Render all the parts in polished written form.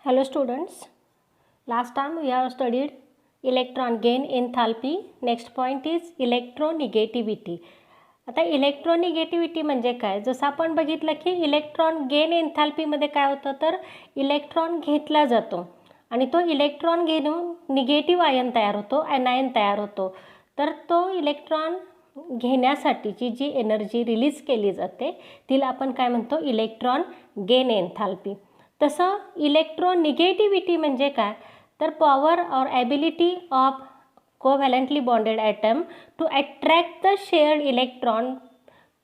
Hello students, last time we have studied electron gain enthalpy. Next point is electronegativity. आता electronegativity म्हणजे काय? जसं आपण बघितलं की इलेक्ट्रॉन गेन एन्थॅल्पीमध्ये काय होतं तर इलेक्ट्रॉन घेतला जातो आणि तो इलेक्ट्रॉन घेऊन निगेटिव्ह आयन तयार होतो, एनायन तयार होतो. तर तो इलेक्ट्रॉन घेण्यासाठीची जी एनर्जी रिलीज केली जाते तिला आपण काय म्हणतो इलेक्ट्रॉन गेन एन्थॅल्पी. तसं इलेक्ट्रोनिगेटिव्हिटी म्हणजे काय तर पॉवर और ability of covalently bonded atom to attract the shared electron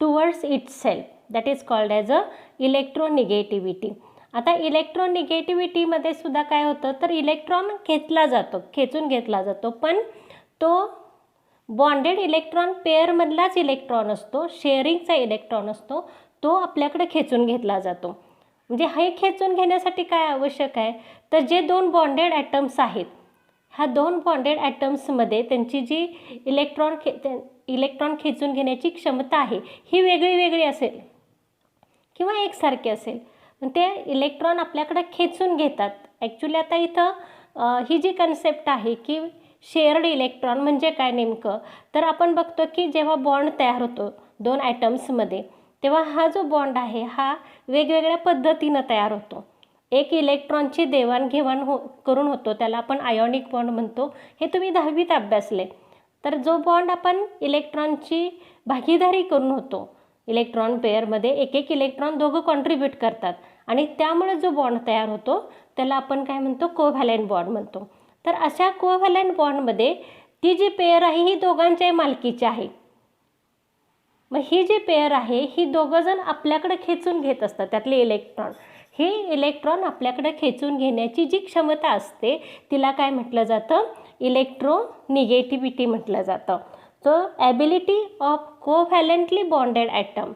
towards itself, that is called as a electronegativity. आता इलेक्ट्रोनिगेटिव्हिटीमध्ये सुद्धा काय होतं तर इलेक्ट्रॉन खेचला जातो, खेचून घेतला जातो, पण तो बॉन्डेड इलेक्ट्रॉन पेअरमधलाच इलेक्ट्रॉन असतो, शेअरिंगचा इलेक्ट्रॉन असतो, तो आपल्याकडे खेचून घेतला जातो. म्हणजे हे खेचून घेण्यासाठी काय आवश्यक आहे तर जे दोन बॉन्डेड ॲटम्स आहेत ह्या दोन बॉन्डेड ॲटम्समध्ये त्यांची जी इलेक्ट्रॉन खेचून घेण्याची क्षमता आहे ही वेगळी वेगळी असेल किंवा एकसारखी असेल, पण ते इलेक्ट्रॉन आपल्याकडे खेचून घेतात. ॲक्च्युली आता इथं ही जी कन्सेप्ट आहे की शेअर्ड इलेक्ट्रॉन म्हणजे काय नेमकं तर आपण बघतो की जेव्हा बॉन्ड तयार होतो दोन ॲटम्समध्ये तेव्हा हा जो बॉन्ड आहे हा वेगवेगळ्या पद्धतीनं तयार होतो. एक इलेक्ट्रॉनची देवाणघेवाण करून होतो, त्याला आपण आयोनिक बॉन्ड म्हणतो. हे तुम्ही 10वीत अभ्यासले. तर जो बॉन्ड आपण इलेक्ट्रॉनची भागीदारी करून होतो, इलेक्ट्रॉन पेअरमध्ये एक एक इलेक्ट्रॉन दोघं कॉन्ट्रीब्यूट करतात आणि त्यामुळे जो बॉन्ड तयार होतो त्याला आपण काय म्हणतो कोव्हॅलेंट बॉन्ड म्हणतो. तर अशा कोव्हॅलेंट बॉन्डमध्ये ती जी पेअर आहे ही दोघांच्याही मालकीची आहे. मग ही जी पेअर आहे ही दोघंजण आपल्याकडे खेचून घेत असतात. त्यातले इलेक्ट्रॉन हे इलेक्ट्रॉन आपल्याकडे खेचून घेण्याची जी क्षमता असते तिला काय म्हटलं जातं इलेक्ट्रोनिगेटिव्हिटी म्हटलं जातं. So ability of covalently bonded atom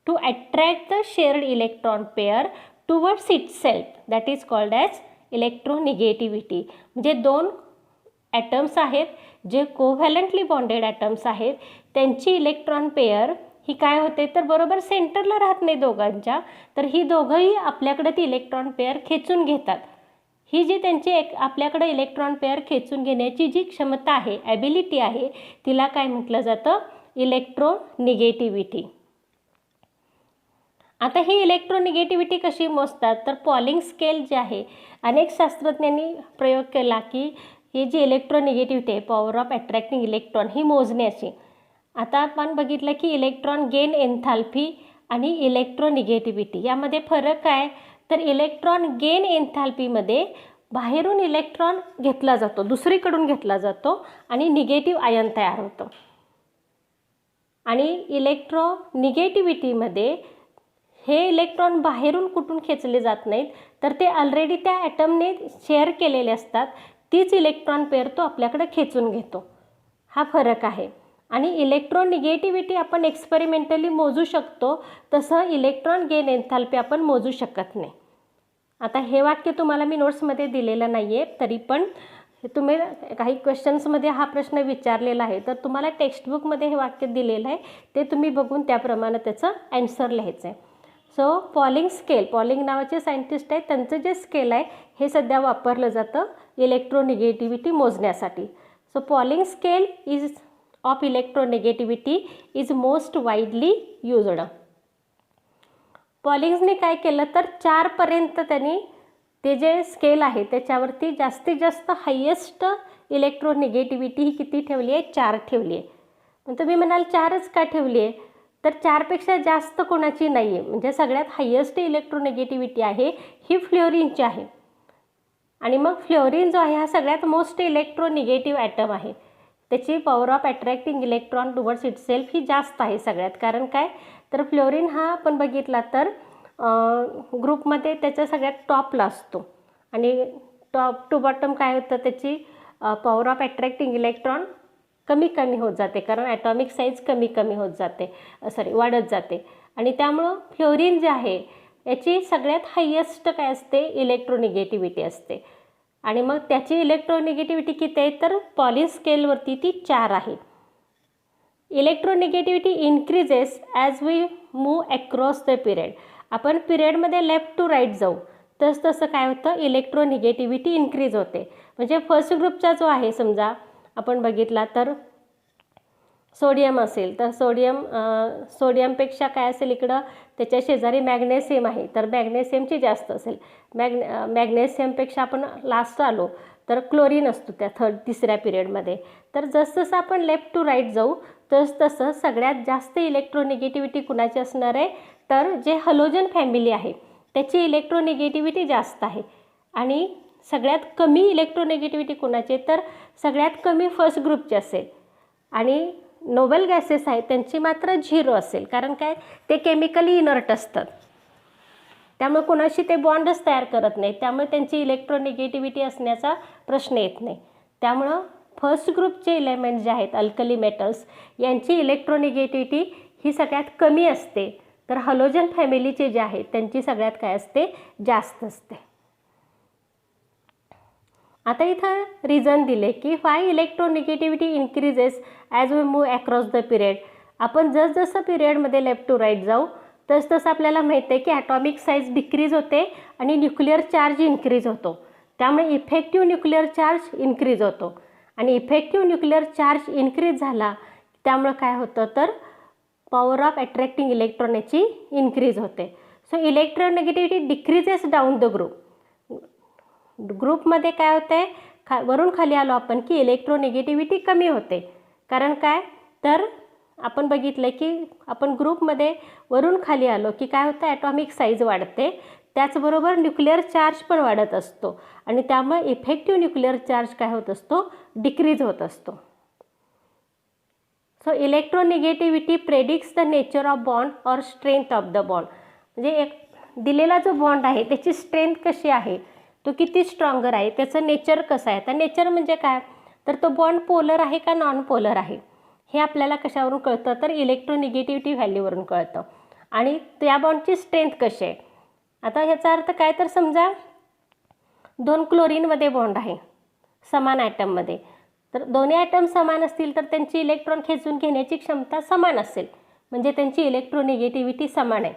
to attract the shared electron pair towards itself, that is called as electronegativity. म्हणजे दोन ॲटम्स आहेत जे कोव्हॅलेंटली बॉन्डेड ॲटम्स आहेत त्यांची इलेक्ट्रॉन पेअर ही काय होते तर बरोबर सेंटरला राहत नाही दोघांच्या, तर ही दोघंही आपल्याकडे ती इलेक्ट्रॉन पेअर खेचून घेतात. ही जी त्यांची आपल्याकडे इलेक्ट्रॉन पेअर खेचून घेण्याची जी क्षमता आहे ॲबिलिटी आहे तिला काय म्हटलं जातं इलेक्ट्रोनिगेटिव्हिटी. आता ही इलेक्ट्रोनिगेटिव्हिटी कशी मोजतात तर पॉलिंग स्केल जे आहे अनेक शास्त्रज्ञांनी प्रयोग केला की ही जी इलेक्ट्रोनिगेटिव्हिटी आहे पॉवर ऑफ अट्रॅक्टिंग इलेक्ट्रॉन ही मोजण्याची. आता आपण बघितलं की इलेक्ट्रॉन गेन एन्थॅल्पी आणि इलेक्ट्रोनिगेटिव्हिटी यामध्ये फरक आहे तर इलेक्ट्रॉन गेन एन्थॅल्पीमध्ये बाहेरून इलेक्ट्रॉन घेतला जातो, दुसरीकडून घेतला जातो आणि निगेटिव्ह आयन तयार होतं. आणि इलेक्ट्रोनिगेटिव्हिटीमध्ये हे इलेक्ट्रॉन बाहेरून कुठून खेचले जात नाहीत तर ते ऑलरेडी त्या ॲटमने शेअर केलेले असतात, तीच इलेक्ट्रॉन पेअर तो आपल्याकडे खेचून घेतो. हा फरक आहे. आणि इलेक्ट्रोनिगेटिव्हिटी आपण एक्सपेरिमेंटली मोजू शकतो, तसं इलेक्ट्रॉन गेन एन्थॅल्पी आपण मोजू शकत नाही. आता हे वाक्य तुम्हाला मी नोट्समध्ये दिलेलं नाही आहे, तरी पण तुम्ही काही क्वेश्चन्समध्ये हा प्रश्न विचारलेला आहे तर तुम्हाला टेक्स्टबुकमध्ये हे वाक्य दिलेलं आहे, ते तुम्ही बघून त्याप्रमाणे त्याचं ॲन्सर लिहायचं आहे. सो पॉलिंग स्केल, पॉलिंग नावाचे सायंटिस्ट आहेत, त्यांचं जे स्केल आहे हे सध्या वापरलं जातं इलेक्ट्रोनिगेटिव्हिटी मोजण्यासाठी. So Pauling scale is of electronegativity is most widely used. पॉलिंग्सने काय केलं तर 4पर्यंत त्यांनी ते जे स्केल आहे त्याच्यावरती जास्तीत जास्त हायेस्ट इलेक्ट्रोनिगेटिव्हिटी ही किती ठेवली आहे 4 ठेवली आहे. पण तुम्ही म्हणाल 4च का ठेवली आहे तर 4पेक्षा जास्त कोणाची नाही आहे. म्हणजे सगळ्यात हायेस्ट इलेक्ट्रोनिगेटिव्हिटी आहे ही फ्लोरीनची आहे. आणि मग फ्लोरीन जो आहे हा सगळ्यात मोस्ट इलेक्ट्रोनिगेटिव्ह ॲटम आहे. त्याची power of attracting electron towards itself ही जास्त आहे सगळ्यात. कारण काय तर फ्लोरीन हा आपण बघितला तर ग्रुपमध्ये त्याच्या सगळ्यात टॉपला असतो आणि टॉप टू बॉटम काय होतं त्याची पॉवर ऑफ अट्रॅक्टिंग इलेक्ट्रॉन कमी कमी होत जाते, कारण ॲटॉमिक साईज कमी कमी होत जाते, वाढत जाते. आणि त्यामुळं फ्लोरीन जे आहे याची सगळ्यात हायेस्ट काय असते इलेक्ट्रोनिगेटिव्हिटी असते. आणि मग त्याची इलेक्ट्रोनिगेटिव्हिटी किती आहे तर पॉलिंग स्केलवरती ती 4 आहे. Electronegativity increases as we move across the period. आपण पिरियडमध्ये लेफ्ट टू राईट जाऊ तसं काय होतं, इलेक्ट्रोनिगेटिव्हिटी इन्क्रीज होते. म्हणजे फर्स्ट ग्रुपचा जो आहे समजा आपण बघितला तर सोडियम असेल तर सोडियमपेक्षा काय असेल इकडं त्याच्या शेजारी मॅग्नेशियम आहे तर मॅग्नेशियमची जास्त असेल. मॅग्नेशियमपेक्षा आपण लास्ट आलो तर क्लोरीन असतो त्या तिसऱ्या पिरियडमध्ये. तर जसं आपण लेफ्ट टू राईट जाऊ तसं सगळ्यात जास्त इलेक्ट्रोनिगेटिव्हिटी कुणाची असणार आहे, तर जे हॅलोजन फॅमिली आहे त्याची इलेक्ट्रोनिगेटिव्हिटी जास्त आहे. आणि सगळ्यात कमी इलेक्ट्रोनिगेटिव्हिटी कुणाची, तर सगळ्यात कमी फर्स्ट ग्रुपची असेल. आणि नोबल गॅसेस आहेत त्यांची मात्र 0 असेल, कारण काय, ते केमिकली इनर्ट असतात, त्यामुळे कोणाशी ते बॉन्डच तयार करत नाही, त्यामुळे त्यांची इलेक्ट्रोनिगेटिव्हिटी असण्याचा प्रश्न येत नाही. त्यामुळं फर्स्ट ग्रुपचे एलिमेंट जे आहेत अल्कली मेटल्स यांची इलेक्ट्रोनिगेटिव्हिटी ही सगळ्यात कमी असते, तर हॅलोजन फॅमिलीचे जे आहेत त्यांची सगळ्यात काय असते, जास्त असते. आता इथं रिझन दिले की why electronegativity increases as we move across the period. आपण जसं पिरियडमध्ये लेफ्ट टू राईट जाऊ तसं आपल्याला माहिती आहे की ॲटॉमिक साईज डिक्रीज होते आणि न्यूक्लिअर चार्ज इन्क्रीज होतो. त्यामुळे इफेक्टिव्ह न्यूक्लिअर चार्ज इन्क्रीज होतो आणि इफेक्टिव्ह न्यूक्लिअर चार्ज इन्क्रीज झाला त्यामुळे काय होतं, तर पॉवर ऑफ अट्रॅक्टिंग इलेक्ट्रॉन याची इन्क्रीज होते. So electronegativity decreases down the ग्रुपमध्ये काय होतं आहे, वरून खाली आलो आपण की इलेक्ट्रोनिगेटिव्हिटी कमी होते. कारण काय, तर आपण बघितलं की आपण ग्रुपमध्ये वरून खाली आलो की काय होतं, ॲटॉमिक साईज वाढते, त्याचबरोबर न्यूक्लिअर चार्ज पण वाढत असतो आणि त्यामुळे इफेक्टिव्ह न्यूक्लिअर चार्ज काय होत असतो, डिक्रीज होत असतो. So electronegativity predicts the nature of bond or strength of the bond. म्हणजे एक दिलेला जो बॉन्ड आहे त्याची स्ट्रेंथ कशी आहे, तो किती स्ट्रॉंगर आहे, त्याचं नेचर कसं आहे. तर नेचर म्हणजे काय, तर तो बॉन्ड पोलर आहे का नॉन पोलर आहे, हे आपल्याला कशावरून कळतं, तर इलेक्ट्रोनिगेटिव्हिटी व्हॅल्यूवरून कळतं. आणि त्या बॉन्डची स्ट्रेंथ कशी आहे. आता ह्याचा अर्थ काय, तर समजा 2 क्लोरीनमध्ये बॉन्ड आहे समान ॲटममध्ये, तर दोन्ही ॲटम समान असतील तर त्यांची इलेक्ट्रॉन खेचून घेण्याची क्षमता समान असेल, म्हणजे त्यांची इलेक्ट्रोनिगेटिव्हिटी समान आहे.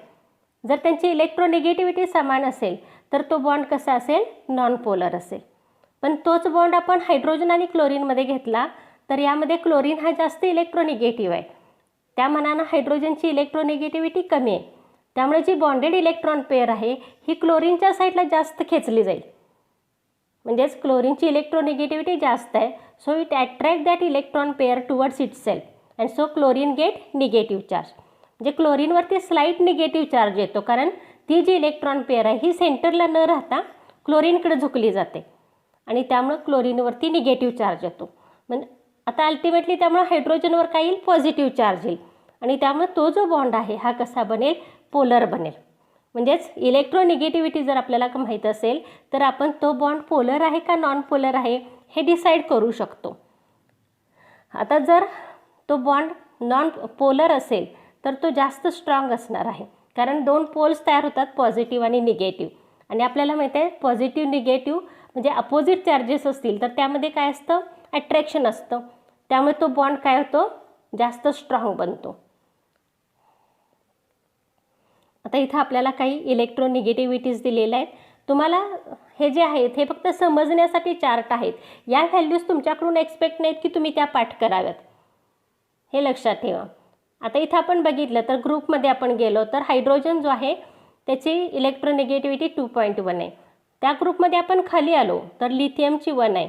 जर त्यांची इलेक्ट्रोनिगेटिव्हिटी समान असेल तर तो बॉन्ड कसा असेल, नॉन पोलर असेल. पण तोच बॉन्ड आपण हायड्रोजन आणि क्लोरीनमध्ये घेतला तर यामध्ये क्लोरीन हा जास्त इलेक्ट्रोनिगेटिव्ह आहे, त्या मानानं हायड्रोजनची इलेक्ट्रोनिगेटिव्हिटी कमी आहे. त्यामुळे जी बॉन्डेड इलेक्ट्रॉन पेअर आहे ही क्लोरीनच्या साईडला जास्त खेचली जाईल, म्हणजेच क्लोरीनची इलेक्ट्रोनिगेटिव्हिटी जास्त आहे. So it attract that electron pair towards itself and so chlorine get negative charge. म्हणजे क्लोरीनवरती स्लाईट निगेटिव्ह चार्ज येतो, कारण ती जी इलेक्ट्रॉन पेअर आहे ही सेंटरला न राहता क्लोरीनकडे झुकली जाते आणि त्यामुळं क्लोरीनवरती निगेटिव्ह चार्ज येतो. म्हणजे आता अल्टिमेटली त्यामुळं हायड्रोजनवर काय येईल, पॉझिटिव्ह चार्ज येईल आणि त्यामुळे तो जो बॉन्ड आहे हा कसा बनेल, पोलर बनेल. म्हणजेच इलेक्ट्रोनिगेटिव्हिटी जर आपल्याला माहीत असेल तर आपण तो बॉन्ड पोलर आहे का नॉन पोलर आहे हे डिसाईड करू शकतो. आता जर तो बॉन्ड नॉन पोलर असेल तर तो जास्त स्ट्रॉंग असणार आहे, कारण 2 पोल्स तयार होतात, पॉझिटिव्ह आणि निगेटिव्ह. आणि आपल्याला माहिती आहे पॉझिटिव्ह निगेटिव्ह म्हणजे अपोजिट चार्जेस असतील तर त्यामध्ये काय असतं, अट्रॅक्शन असतं, त्यामुळे तो बॉन्ड काय होतो, जास्त स्ट्रॉंग बनतो. आता इथं आपल्याला काही इलेक्ट्रोनिगेटिव्हिटीज दिलेल्या आहेत. तुम्हाला हे जे आहेत हे फक्त समजण्यासाठी चार्ट आहेत, या व्हॅल्यूज तुमच्याकडून एक्सपेक्ट नाहीत की तुम्ही त्या पाठ कराव्यात, हे लक्षात ठेवा. आता इथं आपण बघितलं तर ग्रुपमध्ये आपण गेलो तर हायड्रोजन जो आहे त्याची इलेक्ट्रोनिगेटिव्हिटी 2.1 आहे. त्या ग्रुपमध्ये आपण खाली आलो तर लिथियमची 1 आहे,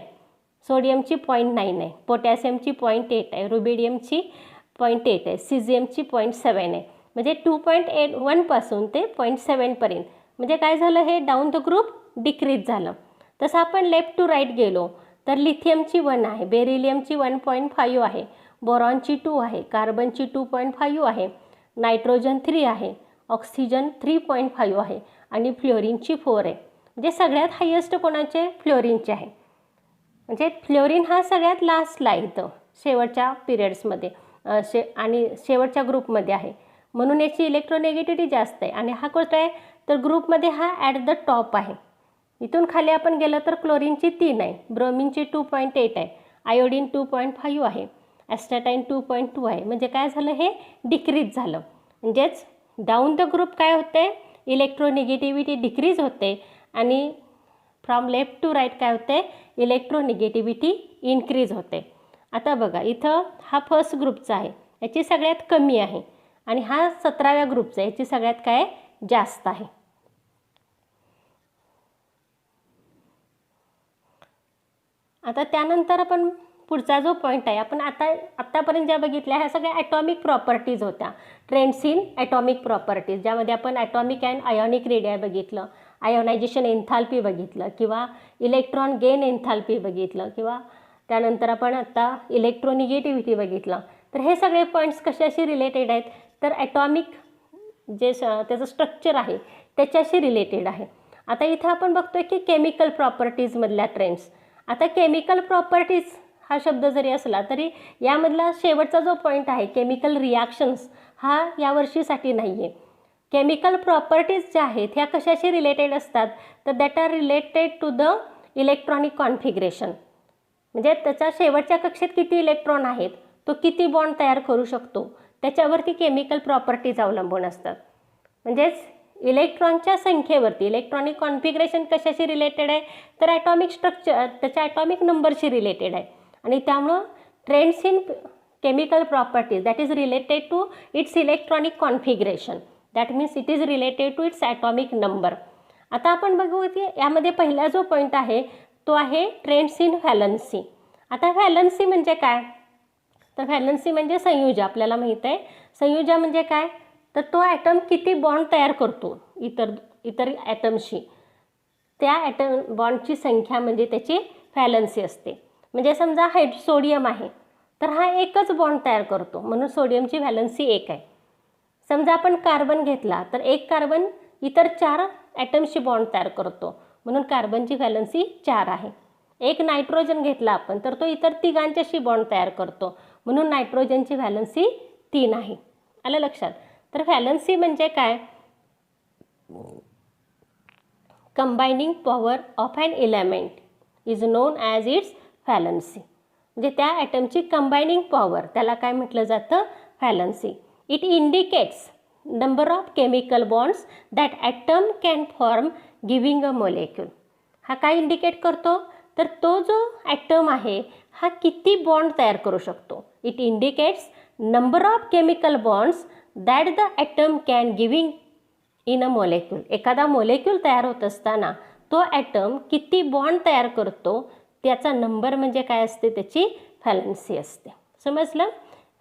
सोडियमची 0.9 आहे, पोटॅशियमची 0.8 आहे, रुबिडियमची 0.8 आहे, सिझियमची 0.7 आहे. म्हणजे 2.1 पासून ते 0.7 पर्यंत. म्हणजे काय झालं, हे डाऊन द ग्रुप डिक्रीज झालं. तसं आपण लेफ्ट टू राईट गेलो तर लिथियमची 1 आहे, बेरिलियमची 1.5 आहे, बोरॉनची 2 आहे, कार्बनची 2.5 आहे, नायट्रोजन 3 आहे, ऑक्सिजन 3.5 आहे आणि फ्लोरीनची 4 आहे. म्हणजे सगळ्यात हायेस्ट कोणाचे, फ्लोरीनचे आहे. म्हणजे फ्लोरीन हा सगळ्यात लास्टला आहे इथं शेवटच्या पिरियड्समध्ये आणि शेवटच्या ग्रुपमध्ये आहे, म्हणून याची इलेक्ट्रोनिगेटिव्हिटी जास्त आहे. आणि हा कोणता आहे, तर ग्रुपमध्ये हा ॲट द टॉप आहे. इथून खाली आपण गेलं तर क्लोरीनची 3 आहे, ब्रोमिनची 2.8 आहे, आयोडीन 2.5 आहे, ॲस्टॅटाईन 2.2 आहे. म्हणजे काय झालं, हे डिक्रीज झालं. म्हणजेच डाऊन द ग्रुप काय होते, इलेक्ट्रोनिगेटिव्हिटी डिक्रीज होते आणि फ्रॉम लेफ्ट टू राईट काय होते, इलेक्ट्रोनिगेटिव्हिटी इन्क्रीज होते. आता बघा इथं हा फर्स्ट ग्रुपचा आहे, याची सगळ्यात कमी आहे आणि हा 17व्या ग्रुपचा आहे, याची सगळ्यात काय जास्त आहे. आता त्यानंतर आपण पुढचा जो पॉईंट आहे, आपण आत्तापर्यंत ज्या बघितल्या ह्या सगळ्या ॲटॉमिक प्रॉपर्टीज होत्या, ट्रेंड्स इन ॲटॉमिक प्रॉपर्टीज, ज्यामध्ये आपण ॲटॉमिक अँड आयोनिक रेडिया बघितलं, आयोनायझेशन एन्थाल्पी बघितलं किंवा इलेक्ट्रॉन गेन एन्थाल्पी बघितलं किंवा त्यानंतर आपण आता इलेक्ट्रोनिगेटिव्हिटी बघितलं. तर हे सगळे पॉईंट्स कशाशी रिलेटेड आहेत, तर ॲटॉमिक जे त्याचं स्ट्रक्चर आहे त्याच्याशी रिलेटेड आहे. आता इथं आपण बघतोय की केमिकल प्रॉपर्टीजमधल्या ट्रेंड्स. आता केमिकल प्रॉपर्टीज हा शब्द जरी असला तरी यामधला शेवटचा जो पॉईंट आहे केमिकल रिॲक्शन्स हा या वर्षीसाठी नाही आहे. केमिकल प्रॉपर्टीज ज्या आहेत ह्या कशाशी रिलेटेड असतात, तर that are related to the electronic configuration. म्हणजे त्याच्या शेवटच्या कक्षेत किती इलेक्ट्रॉन आहेत, तो किती बॉन्ड तयार करू शकतो, त्याच्यावरती केमिकल प्रॉपर्टीज अवलंबून असतात. म्हणजेच इलेक्ट्रॉनच्या संख्येवरती इलेक्ट्रॉनिक कॉन्फिगरेशन कशाशी रिलेटेड आहे, तर ॲटॉमिक स्ट्रक्चर त्याच्या ॲटॉमिक नंबरशी रिलेटेड आहे. आणि त्यामुळं trends in chemical properties that is related to its electronic configuration, that means it is related to its atomic number. आता आपण बघू की यामध्ये पहिला जो पॉईंट आहे तो आहे ट्रेंड्स इन व्हॅलन्सी. आता व्हॅलन्सी म्हणजे काय, तर व्हॅलन्सी म्हणजे संयुजा. आपल्याला माहीत आहे संयुजा म्हणजे काय, तर तो ॲटम किती बॉन्ड तयार करतो इतर ॲटमशी, त्या ॲटम बॉन्डची संख्या म्हणजे त्याची व्हॅलन्सी असते. म्हणजे समजा सोडियम आहे तर हा एकच बॉन्ड तयार करतो म्हणून सोडियमची व्हॅलन्सी 1 आहे. समजा आपण कार्बन घेतला तर एक कार्बन इतर 4 ॲटमशी बॉन्ड तयार करतो म्हणून कार्बनची व्हॅलन्सी 4 आहे. एक नायट्रोजन घेतला आपण तर तो इतर तिघांच्याशी बॉन्ड तयार करतो म्हणून नायट्रोजनची व्हॅलन्सी 3 आहे. आलं लक्षात. तर व्हॅलन्सी म्हणजे काय, combining power of an element is known as its valency. म्हणजे त्या ॲटमची कंबायनिंग पॉवर त्याला काय म्हटलं जातं, valency. It indicates number of chemical bonds that atom can form giving a molecule. हा काय इंडिकेट करतो, तर तो जो ॲटम आहे हा किती बॉन्ड तयार करू शकतो. It indicates number of chemical bonds that the atom can giving in a molecule. एखादा मोलेक्यूल तयार होत असताना तो ॲटम किती बॉन्ड तयार करतो त्याचा नंबर म्हणजे काय असते, त्याची व्हॅलन्सी असते. समजलं.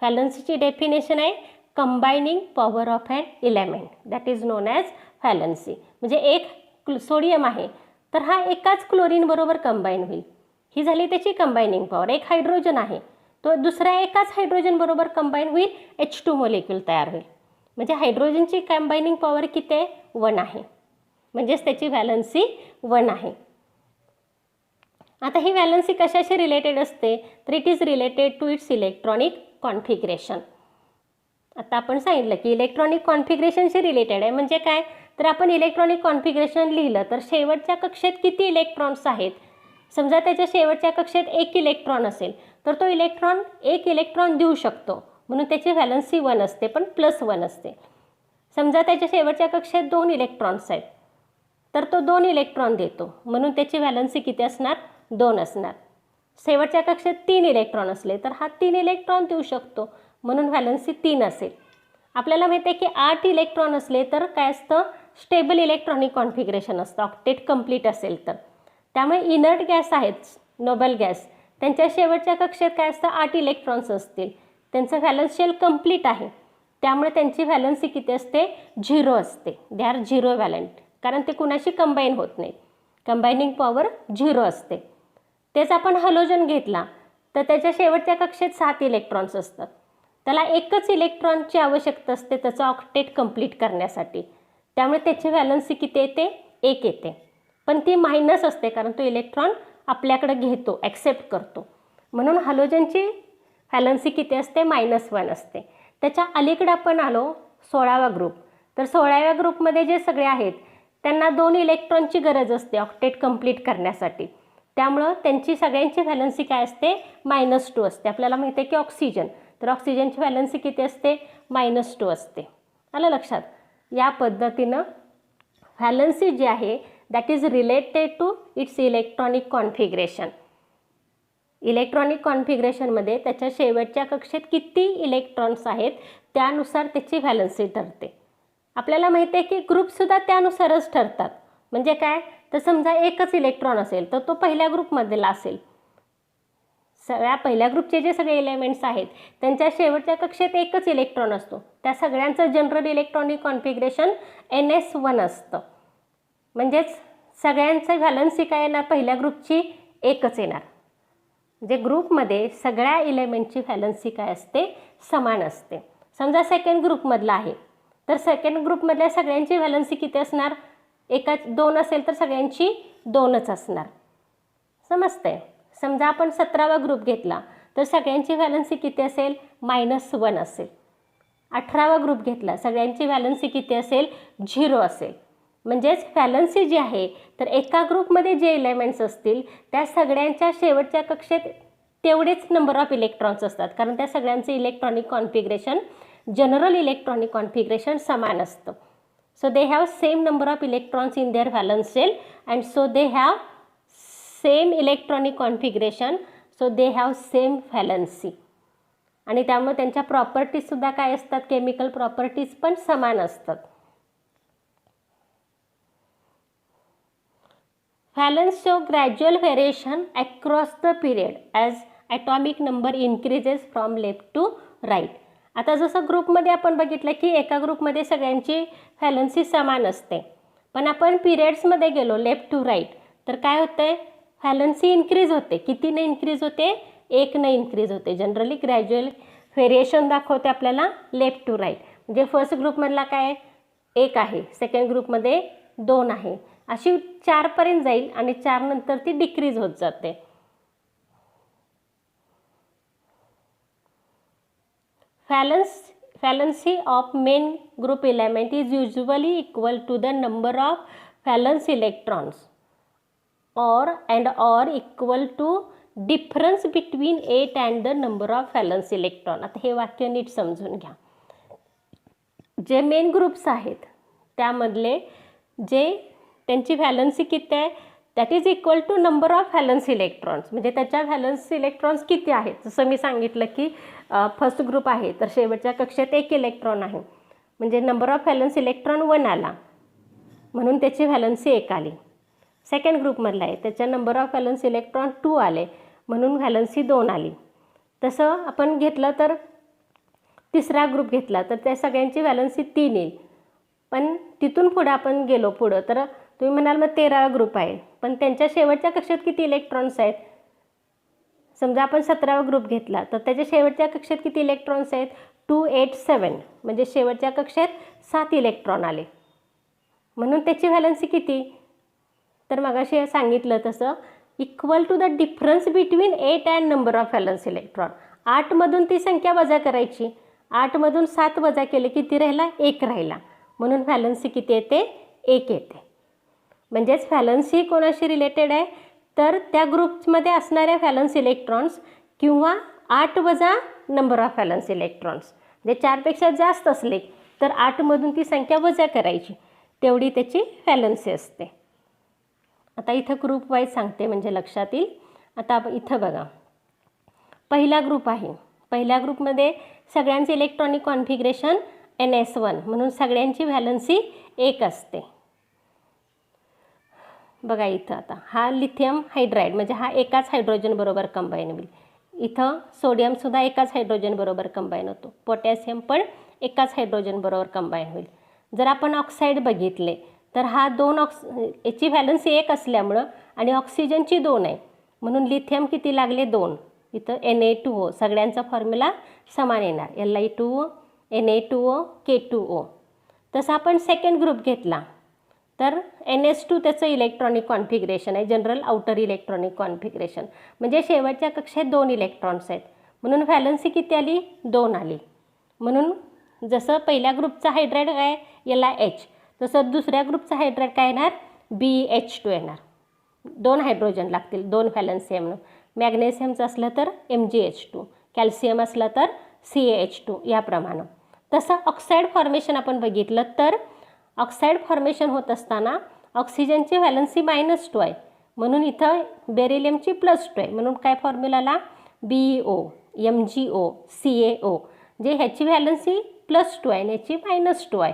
व्हॅलन्सीची डेफिनेशन आहे combining power of an element that is known as valency. म्हणजे एक सोडियम आहे तर हा एकाच क्लोरीन बरोबर कंबाईन होईल, ही झाली त्याची कंबायनिंग पॉवर. एक हायड्रोजन आहे तो दुसऱ्या एकाच हायड्रोजन बरोबर कंबाईन होईल, H2 मोलेक्यूल तयार होईल. म्हणजे हायड्रोजनची कंबायनिंग पॉवर किती आहे, 1 आहे. म्हणजेच त्याची व्हॅलन्सी 1 आहे. आता ही व्हॅलन्सी कशाशी रिलेटेड असते, तर it is related to its electronic configuration. आता आपण सांगितलं की इलेक्ट्रॉनिक कॉन्फिगरेशनशी रिलेटेड आहे. म्हणजे काय, तर आपण इलेक्ट्रॉनिक कॉन्फिगरेशन लिहिलं तर शेवटच्या कक्षेत किती इलेक्ट्रॉन्स आहेत. समजा त्याच्या शेवटच्या कक्षेत 1 इलेक्ट्रॉन असेल तर तो इलेक्ट्रॉन 1 इलेक्ट्रॉन देऊ शकतो म्हणून त्याची व्हॅलन्सी 1 असते, पण +1 असते. समजा त्याच्या शेवटच्या कक्षेत 2 इलेक्ट्रॉन्स आहेत तर तो 2 इलेक्ट्रॉन देतो म्हणून त्याची व्हॅलन्सी किती असणार, 2 असणार. शेवटच्या कक्षेत 3 इलेक्ट्रॉन असले तर हा 3 इलेक्ट्रॉन देऊ शकतो म्हणून व्हॅलन्सी 3 असेल. आपल्याला माहिती आहे की 8 इलेक्ट्रॉन असले तर काय असतं, स्टेबल इलेक्ट्रॉनिक कॉन्फिगरेशन असतं, ऑक्टेट कंप्लीट असेल तर. त्यामुळे इनर्ट गॅस आहेत नोबल गॅस, त्यांच्या शेवटच्या कक्षेत काय असतं, 8 इलेक्ट्रॉन्स असतील, त्यांचं व्हॅलन्स शेल कंप्लीट आहे त्यामुळे त्यांची व्हॅलन्सी किती असते, 0 असते. दे आर 0 व्हॅलंट, कारण ते कुणाशी कंबाईन होत नाही, कंबायनिंग पॉवर 0 असते. तेच आपण हॅलोजन घेतला तर त्याच्या शेवटच्या कक्षेत 7 इलेक्ट्रॉन्स असतात, त्याला एकच इलेक्ट्रॉनची आवश्यकता असते त्याचं ऑक्टेट कंप्लीट करण्यासाठी, त्यामुळे त्याची व्हॅलन्सी किती येते, 1 येते. पण ती मायनस असते कारण तो इलेक्ट्रॉन आपल्याकडे घेतो, ॲक्सेप्ट करतो, म्हणून हॅलोजनची व्हॅलन्सी किती असते, -1 असते. त्याच्या अलीकडे आपण आलो 16वा ग्रुप. तर 16व्या ग्रुपमध्ये जे सगळे आहेत त्यांना 2 इलेक्ट्रॉनची गरज असते ऑक्टेट कंप्लीट करण्यासाठी, त्यामुळं त्यांची सगळ्यांची व्हॅलन्सी काय असते, -2 असते. आपल्याला माहिती आहे की ऑक्सिजन, तर ऑक्सिजनची व्हॅलन्सी किती असते, -2 असते. आलं लक्षात. या पद्धतीनं व्हॅलन्सी जी आहे that is related to its electronic configuration. Electronic कॉन्फिगरेशनमध्ये त्याच्या शेवटच्या कक्षेत किती इलेक्ट्रॉन्स आहेत त्यानुसार त्याची व्हॅलन्सी ठरते. आपल्याला माहिती आहे की ग्रुपसुद्धा त्यानुसारच ठरतात. म्हणजे काय, तर समजा एकच इलेक्ट्रॉन असेल तर तो पहिल्या ग्रुपमधला असेल. सगळ्या पहिल्या ग्रुपचे जे सगळे एलिमेंट्स आहेत त्यांच्या शेवटच्या कक्षेत एकच इलेक्ट्रॉन असतो. त्या सगळ्यांचं जनरल इलेक्ट्रॉनिक कॉन्फिगरेशन NS1 असतं. म्हणजेच सगळ्यांचं व्हॅलन्सी काय येणार, पहिल्या ग्रुपची एकच येणार. म्हणजे ग्रुपमध्ये सगळ्या एलिमेंटची व्हॅलन्सी काय असते, समान असते. समजा सेकंड ग्रुपमधला आहे तर सेकंड ग्रुपमधल्या सगळ्यांची व्हॅलन्सी किती असणार, एकाच 2 असेल तर सगळ्यांची 2च असणार. समजतंय. समजा आपण 17वा ग्रुप घेतला तर सगळ्यांची व्हॅलन्सी किती असेल, -1 असेल. 18वा ग्रुप घेतला सगळ्यांची व्हॅलन्सी किती असेल, 0 असेल. म्हणजेच व्हॅलन्सी जी आहे तर एका ग्रुपमध्ये जे एलिमेंट्स असतील त्या सगळ्यांच्या शेवटच्या कक्षेत तेवढेच नंबर ऑफ इलेक्ट्रॉन्स असतात, कारण त्या सगळ्यांचे electronic configuration, general electronic configuration समान असतं. So they have same number of electrons in their valence shell and so they have same electronic configuration, so they have same valency. आणि त्यामुळे त्यांच्या प्रॉपर्टीजसुद्धा काय असतात, केमिकल प्रॉपर्टीज पण समान असतात. Valence show gradual variation across the period as atomic number increases from left to right. आता जसं ग्रुपमध्ये आपण बघितलं की एका ग्रुपमध्ये सगळ्यांची व्हॅलन्सी समान असते, पण आपण पिरियड्समध्ये गेलो लेफ्ट टू राईट तर काय होतंय, व्हॅलन्सी इन्क्रीज होते. कितीने इन्क्रीज होते, 1ने इन्क्रीज होते. जनरली ग्रॅज्युअल व्हेरिएशन दाखवते आपल्याला लेफ्ट टू राईट. म्हणजे फर्स्ट ग्रुपमधला काय 1 आहे, सेकंड ग्रुपमध्ये 2 आहे, अशी 4पर्यंत जाईल आणि 4 नंतर ती डिक्रीज होत जाते. Valency of main group element is usually equal to the number of valence electrons or equal to difference between 8 and the number of valence electron. आता हे वाक्य नीट समजून घ्या. जे मेन ग्रुप्स आहेत त्यामधले जे त्यांची व्हॅलन्सी किती आहे that is equal to number of valence electrons. म्हणजे त्याच्या व्हॅलन्स इलेक्ट्रॉन्स किती आहेत. जसं मी सांगितलं की फर्स्ट ग्रुप आहे तर शेवटच्या कक्षेत 1 इलेक्ट्रॉन आहे, म्हणजे नंबर ऑफ व्हॅलन्स इलेक्ट्रॉन 1 आला म्हणून त्याची व्हॅलन्सी 1 आली. सेकंड ग्रुपमधला आहे त्याच्या नंबर ऑफ व्हॅलन्स इलेक्ट्रॉन 2 आले म्हणून व्हॅलन्सी 2 आली. तसं आपण घेतलं तर तिसरा ग्रुप घेतला तर त्या सगळ्यांची व्हॅलन्सी 3 येईल. पण तिथून पुढं आपण गेलो पुढं तर तुम्ही म्हणाल मग 13वा ग्रुप आहे, पण त्यांच्या शेवटच्या कक्षेत किती इलेक्ट्रॉन्स आहेत. समजा आपण 17वा ग्रुप घेतला तर त्याच्या शेवटच्या कक्षेत किती इलेक्ट्रॉन्स आहेत, 2, 8, 7, म्हणजे शेवटच्या कक्षेत 7 इलेक्ट्रॉन आले म्हणून त्याची व्हॅलन्सी किती, तर मगाशी सांगितलं तसं equal to the difference between 8 and number of valence electron. 8मधून ती संख्या वजा करायची, 8मधून 7 वजा केले किती राहिला, 1 राहिला म्हणून व्हॅलन्सी किती येते, 1 येते. म्हणजेच व्हॅलन्सी कोणाशी रिलेटेड आहे तर त्या ग्रुपमध्ये असणाऱ्या व्हॅलन्स इलेक्ट्रॉन्स किंवा 8 वजा नंबर ऑफ व्हॅलन्स इलेक्ट्रॉन्स. म्हणजे 4पेक्षा जास्त असले तर 8मधून ती संख्या वजा करायची, तेवढी त्याची व्हॅलन्सी असते. आता इथं ग्रुप वाईज सांगते म्हणजे लक्षात येईल. आता इथं बघा पहिला ग्रुप आहे, पहिल्या ग्रुपमध्ये सगळ्यांचे इलेक्ट्रॉनिक कॉन्फिगरेशन NS1 म्हणून सगळ्यांची व्हॅलन्सी 1 असते. बघा इथं आता हा लिथियम हायड्राईड म्हणजे हा एकाच हायड्रोजन बरोबर कंबाईन होईल. इथं सोडियमसुद्धा एकाच हायड्रोजन बरोबर कंबाईन होतो, पोटॅशियम पण एकाच हायड्रोजन बरोबर कंबाईन होईल. जर आपण ऑक्साईड बघितले तर हा 2 याची व्हॅलन्सी 1 असल्यामुळं आणि ऑक्सिजनची 2 आहे म्हणून लिथियम किती लागले 2. इथं Na2O सगळ्यांचा फॉर्म्युला समान येणार, Li2O, Na2O, K2O. तसं आपण सेकंड ग्रुप घेतला तर NS2 त्याचं इलेक्ट्रॉनिक कॉन्फिगरेशन आहे, जनरल आउटर इलेक्ट्रॉनिक कॉन्फिगरेशन. म्हणजे शेवटच्या कक्षेत 2 इलेक्ट्रॉन्स आहेत म्हणून व्हॅलन्सी किती आली, 2 आली. म्हणून जसं पहिल्या ग्रुपचा हायड्राईड काय LiH तसं दुसऱ्या ग्रुपचा हायड्राईड काय येणार, BH2 येणार. 2 हायड्रोजन लागतील, 2 व्हॅलन्सी म्हणून. मॅग्नेशियमचं असलं तर MgH2, कॅल्शियम असलं तर CaH2 याप्रमाणे. तसं ऑक्साईड फॉर्मेशन आपण बघितलं तर ऑक्साईड फॉर्मेशन होत असताना ऑक्सिजनची व्हॅलन्सी -2 आहे, म्हणून इथं बेरिलियमची +2 आहे, म्हणून काय फॉर्म्युलाला BeO, MgO, CaO, जे ह्याची व्हॅलन्सी +2 आहे आणि ह्याची -2 आहे,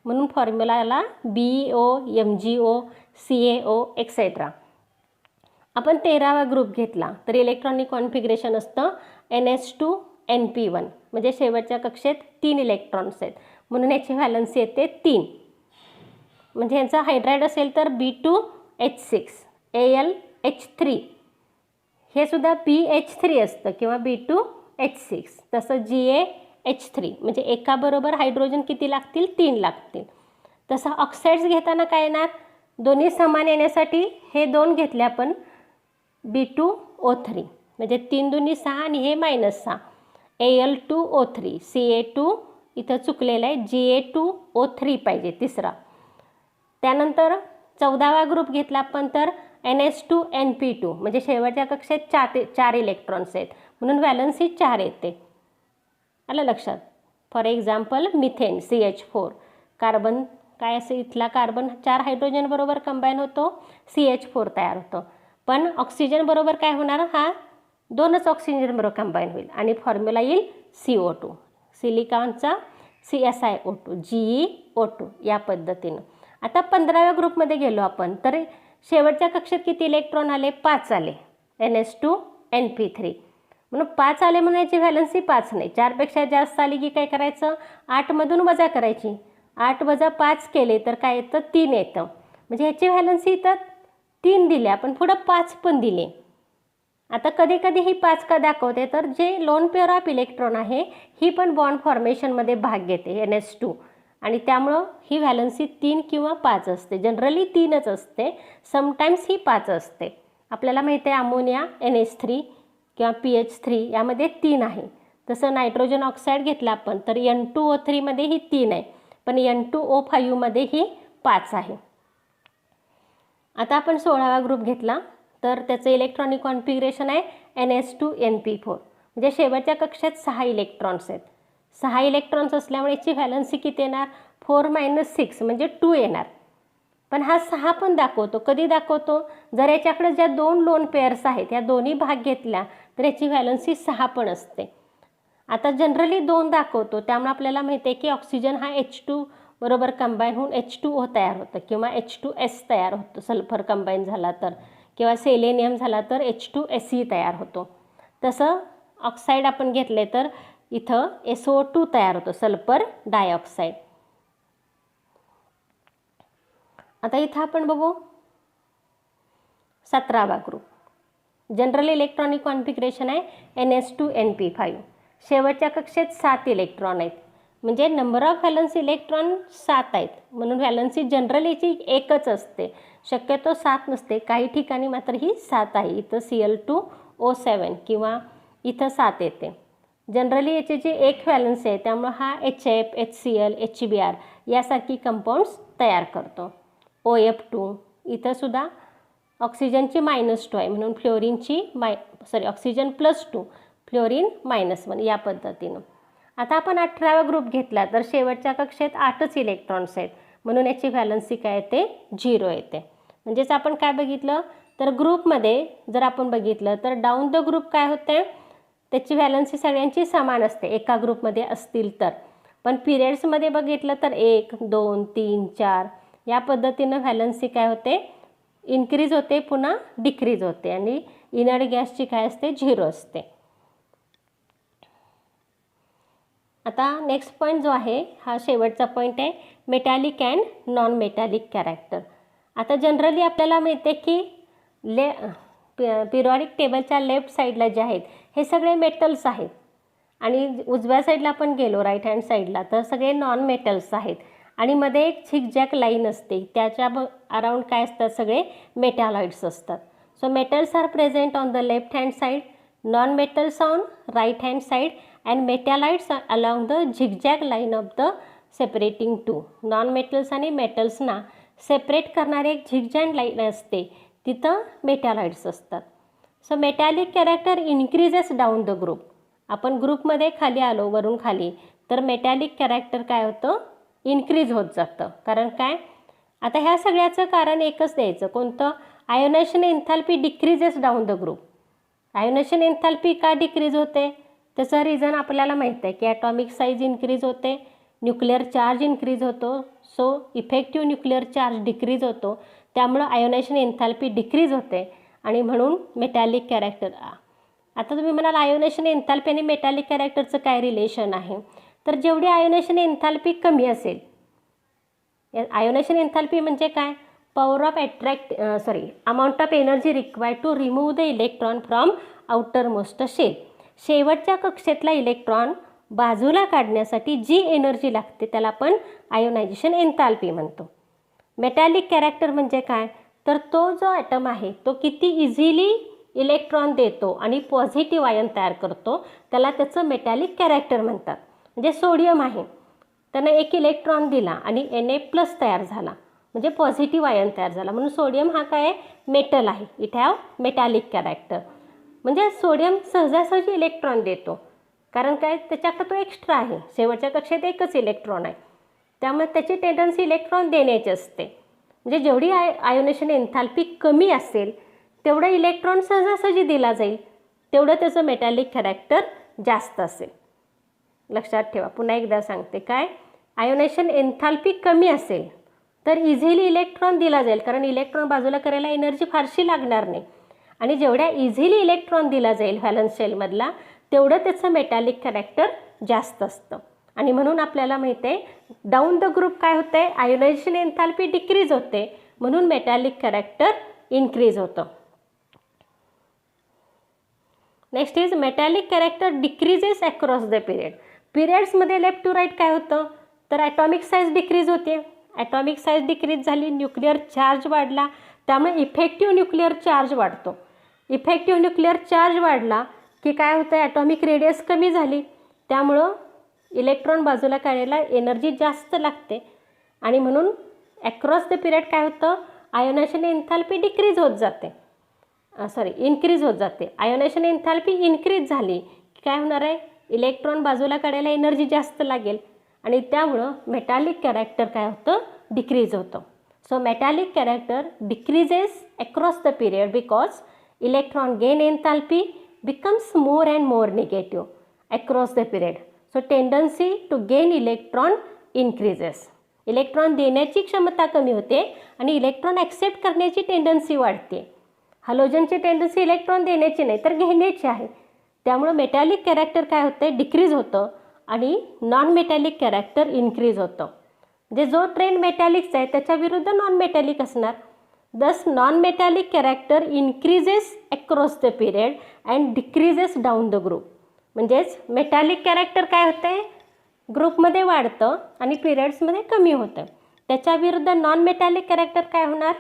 म्हणून फॉर्म्युलाला BeO, MgO, CaO एक्सेट्रा. आपण 13वा ग्रुप घेतला तर इलेक्ट्रॉनिक कॉन्फिगरेशन असतं NH2NP1, म्हणजे शेवटच्या कक्षेत 3 इलेक्ट्रॉन्स आहेत, म्हणून याची व्हॅलन्सी येते 3. म्हणजे ह्याचा हायड्राइड असेल तर B2H6, AlH3, हे सुद्धा BH3 असतं किंवा B2H6, तसं GaH3, म्हणजे एकाबरोबर हायड्रोजन किती लागतील? 3 लागतील. तसं ऑक्साईड्स घेताना काय येणार? दोन्ही समान येण्यासाठी हे 2 घेतले आपण, B2O3, म्हणजे 3 दुनी 6 आणि हे -6, Al2O3, Ca2 इथं चुकलेलं आहे, Ga2O3 पाहिजे तिसरा. त्यानंतर 14वा ग्रुप घेतला आपण तर NH2NP2, म्हणजे शेवटच्या कक्षेत 4 इलेक्ट्रॉन्स आहेत, म्हणून व्हॅलन्सी 4 येते. आलं लक्षात? For example methane CH4, carbon काय असेल, इथला कार्बन 4 हायड्रोजन बरोबर कंबाईन होतो, CH4 तयार होतो, पण ऑक्सिजन बरोबर काय होणार? हा 2च ऑक्सिजन बरोबर कंबाईन होईल आणि फॉर्म्युला येईल CO2, सिलिकॉनचा CSiO2, GeO2, या पद्धतीनं. आता 15व्या ग्रुपमध्ये गेलो आपण तर शेवटच्या कक्षेत किती इलेक्ट्रॉन आले? 5 आले, NH2NP3, म्हणून 5 आले म्हणून याची व्हॅलन्सी 5 नाही. 4पेक्षा जास्त आली की काय करायचं? 8मधून वजा करायची. 8 वजा 5 केले तर काय येतं? 3 येतं, म्हणजे ह्याची व्हॅलन्सी इथं 3 दिले, आपण पुढं 5 पण दिले. आता कधी कधी ही 5 का दाखवते तर जे लोन पेअर ऑफ इलेक्ट्रॉन आहे ही पण बॉन्ड फॉर्मेशनमध्ये भाग घेते NH2, आणि त्यामुळं ही व्हॅलन्सी 3 किंवा 5 असते. जनरली 3च असते, समटाईम्स ही 5 असते. आपल्याला माहिती आहे अमोनिया NH3 किंवा PH3 यामध्ये 3 आहे. तसं नायट्रोजन ऑक्साईड घेतला आपण तर N2O3 मध्ये ही 3 आहे, पण N2O5 मध्ये ही 5 आहे. आता आपण 16वा ग्रुप घेतला तर त्याचं इलेक्ट्रॉनिक कॉन्फिगरेशन आहे NH2NP4, म्हणजे शेवटच्या कक्षेत 6 इलेक्ट्रॉन्स आहेत. 6 इलेक्ट्रॉन्स असल्यामुळे याची व्हॅलन्सी किती येणार? 4 - 6 म्हणजे 2 येणार. पण हा 6 पण दाखवतो. कधी दाखवतो? जर याच्याकडे ज्या 2 लोन पेअर्स आहेत या दोन्ही भाग घेतल्या तर याची व्हॅलन्सी 6 पण असते. आता जनरली 2 दाखवतो, त्यामुळे आपल्याला माहिती आहे की ऑक्सिजन हा H2 बरोबर कंबाईन होऊन H2O तयार होतं किंवा H2S तयार होतं सल्फर कंबाईन झाला तर, किंवा सेलेनियम झाला तर H2Se तयार होतो. तसं ऑक्साईड आपण घेतले तर इथं SO2 तयार होतो, सल्फर डायऑक्साईड. आता इथं आपण बघू 17वा ग्रुप. जनरल इलेक्ट्रॉनिक कॉन्फिगरेशन आहे NH2NP5, शेवटच्या कक्षेत 7 इलेक्ट्रॉन आहेत, म्हणजे नंबर ऑफ व्हॅलन्स इलेक्ट्रॉन 7 आहेत, म्हणून व्हॅलन्सी जनरल याची 1च असते, शक्यतो 7 नसते. काही ठिकाणी मात्र ही 7 आहे. इथं Cl2O7 किंवा इथं 7 येते. जनरली याची जी 1 व्हॅलन्सी आहे त्यामुळं हा HF, HCl, HBr यासारखी कंपाऊंड्स तयार करतो. OF2 इथं सुद्धा ऑक्सिजनची -2 आहे, म्हणून फ्लोरीनची ऑक्सिजन +2, फ्लोरीन -1, या पद्धतीनं. आता आपण 18वा ग्रुप घेतला तर शेवटच्या कक्षेत 8च इलेक्ट्रॉन्स आहेत, म्हणून याची व्हॅलन्सी काय येते? 0 येते. म्हणजेच आपण काय बघितलं तर ग्रुपमध्ये जर आपण बघितलं तर डाऊन द ग्रुप काय होते? त्याची व्हॅलन्सी सगळ्यांची समान असते एका ग्रुपमध्ये असतील तर, पण पिरियड्समध्ये बघितलं तर 1, 2, 3, 4 या पद्धतीनं व्हॅलन्सी काय होते? इन्क्रीज होते, पुन्हा डिक्रीज होते, आणि इनर्ट गॅसची काय असते? 0 असते. आता नेक्स्ट पॉईंट जो आहे हा शेवटचा पॉईंट आहे metallic and non metallic character. आता जनरली आपल्याला मिळते की पिरियॉडिक टेबलच्या लेफ्ट साईडला जे आहेत हे सगळे मेटल्स आहेत, आणि उजव्या साईडला आपण गेलो राईट हँड साईडला तर सगळे नॉन मेटल्स आहेत, आणि मध्ये एक झिगझॅग लाईन असते, त्याच्या अराउंड काय असतात? सगळे मेटॅलॉइड्स असतात. So metals are present on the left hand side, non metals on right hand side, and metalloids along the zigzag line of the separating two. Non metals आणि मेटल्सना separate करणारी एक झिगझॅग लाईन असते, तिथं metalloids असतात. So metallic character increases down the group. आपण ग्रुपमध्ये खाली आलो वरून खाली तर मेटॅलिक कॅरेक्टर काय होतं? इन्क्रीज होत जातं. कारण काय? आता ह्या सगळ्याचं कारण एकच द्यायचं, कोणतं? Ionization enthalpy decreases down the group. Ionization enthalpy का डिक्रीज होते? त्याचं रिझन आपल्याला माहीत आहे की ॲटॉमिक साईज इन्क्रीज होते, न्यूक्लिअर चार्ज इन्क्रीज होतो, so effective nuclear charge decrease होतो, त्यामुळं आयोनायझेशन एन्थॅल्पी डिक्रीज होते आणि म्हणून मेटॅलिक कॅरेक्टर. आता तुम्ही म्हणाल आयोनायझेशन एन्थॅल्पी आणि मेटॅलिक कॅरेक्टरचं काय रिलेशन आहे? तर जेवढी आयोनायझेशन एन्थॅल्पी कमी असेल, आयोनायझेशन एन्थॅल्पी म्हणजे काय? Power of amount of energy required to remove the electron from outer most shell. शेवटच्या कक्षेतला इलेक्ट्रॉन बाजूला काढण्यासाठी जी एनर्जी लागते त्याला आपण आयोनायझेशन एन्थॅल्पी म्हणतो. मेटॅलिक कॅरेक्टर म्हणजे काय? तर तो जो ॲटम आहे तो किती इझिली इलेक्ट्रॉन देतो आणि पॉझिटिव्ह आयन तयार करतो, त्याला त्याचं मेटॅलिक कॅरेक्टर म्हणतात. म्हणजे सोडियम आहे, त्यानं एक इलेक्ट्रॉन दिला आणि Na+ तयार झाला, म्हणजे पॉझिटिव्ह आयन तयार झाला, म्हणून सोडियम हा काय आहे? मेटल आहे. It have metallic character. म्हणजे सोडियम सहजासहजी इलेक्ट्रॉन देतो, कारण काय? त्याच्याकडे तो एक्स्ट्रा आहे, शेवटच्या कक्षेत एकच इलेक्ट्रॉन आहे, त्यामुळे त्याची टेंडन्सी इलेक्ट्रॉन देण्याची असते. म्हणजे जेवढी आयोनायझेशन एन्थॅल्पी कमी असेल तेवढं इलेक्ट्रॉन सहजासहजी दिला जाईल, तेवढं त्याचं मेटॅलिक कॅरेक्टर जास्त असेल. लक्षात ठेवा. पुन्हा एकदा सांगते, काय? आयोनायझेशन एन्थॅल्पी कमी असेल तर इझिली इलेक्ट्रॉन दिला जाईल, कारण इलेक्ट्रॉन बाजूला करायला एनर्जी फारशी लागणार नाही, आणि जेवढ्या इझिली इलेक्ट्रॉन दिला जाईल व्हॅलन्स शेलमधला तेवढं त्याचं मेटॅलिक कॅरेक्टर जास्त असतं. आणि म्हणून आपल्याला माहिती आहे डाऊन द ग्रुप काय होतं आहे? आयोनायझेशन एन्थॅल्पी डिक्रीज होते, म्हणून मेटॅलिक कॅरेक्टर इन्क्रीज होतं. Next is metallic character decreases across the period. पिरियड्समध्ये लेफ्ट टू राईट काय होतं? तर ॲटॉमिक साईज डिक्रीज होते. ॲटॉमिक साईज डिक्रीज झाली, न्यूक्लिअर चार्ज वाढला, त्यामुळे इफेक्टिव्ह न्यूक्लिअर चार्ज वाढतो. इफेक्टिव्ह न्यूक्लिअर चार्ज वाढला की काय होतं? ॲटॉमिक रेडियस कमी झाली, त्यामुळं इलेक्ट्रॉन बाजूला काढायला एनर्जी जास्त लागते, आणि म्हणून अक्रॉस द पिरियड काय होतं? आयोनायझेशन एन्थॅल्पी डिक्रीज होत जाते, इन्क्रीज होत जाते. आयोनायझेशन एन्थॅल्पी इन्क्रीज झाली की काय होणार आहे? इलेक्ट्रॉन बाजूला काढायला एनर्जी जास्त लागेल, आणि त्यामुळं मेटॅलिक कॅरेक्टर काय होतं? डिक्रीज होतं. So metallic character decreases across the period because electron gain एन्थॅल्पी becomes more and more negative across the period. So tendency to gain electron increases. Electron देण्याची क्षमता कमी होते आणि इलेक्ट्रॉन ॲक्सेप्ट करण्याची टेंडन्सी वाढते. हॅलोजनची टेंडन्सी इलेक्ट्रॉन देण्याची नाही तर घेण्याची आहे, त्यामुळे मेटॅलिक कॅरेक्टर काय होतं? डिक्रीज होतं, आणि नॉन मेटॅलिक कॅरेक्टर इन्क्रीज होतं. म्हणजे जो ट्रेंड मेटॅलिकचा आहे त्याच्या विरुद्ध नॉन मेटॅलिक असणार. Thus non-metallic character increases across the period and decreases down the group. म्हणजेच मेटॅलिक कॅरेक्टर काय होतं? ग्रुपमध्ये वाढतं आणि पिरियड्समध्ये कमी होतं. त्याच्या विरुद्ध नॉन मेटॅलिक कॅरेक्टर काय होणार?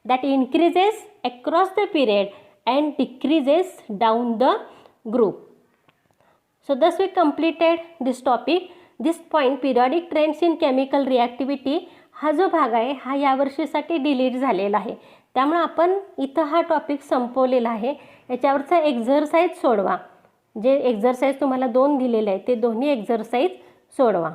That increases across the period and decreases down the group. So thus we completed this topic. This point periodic trends in chemical reactivity हा जो भाग आहे हा यावर्षीसाठी डिलीट झालेला आहे, त्यामुळे आपण इथं हा टॉपिक संपवलेला आहे. याच्यावरचा एक्झरसाईज सोडवा. जे एक्झरसाईज तुम्हाला 2 दिलेले आहे ते दोन्ही एक्झरसाईज सोडवा.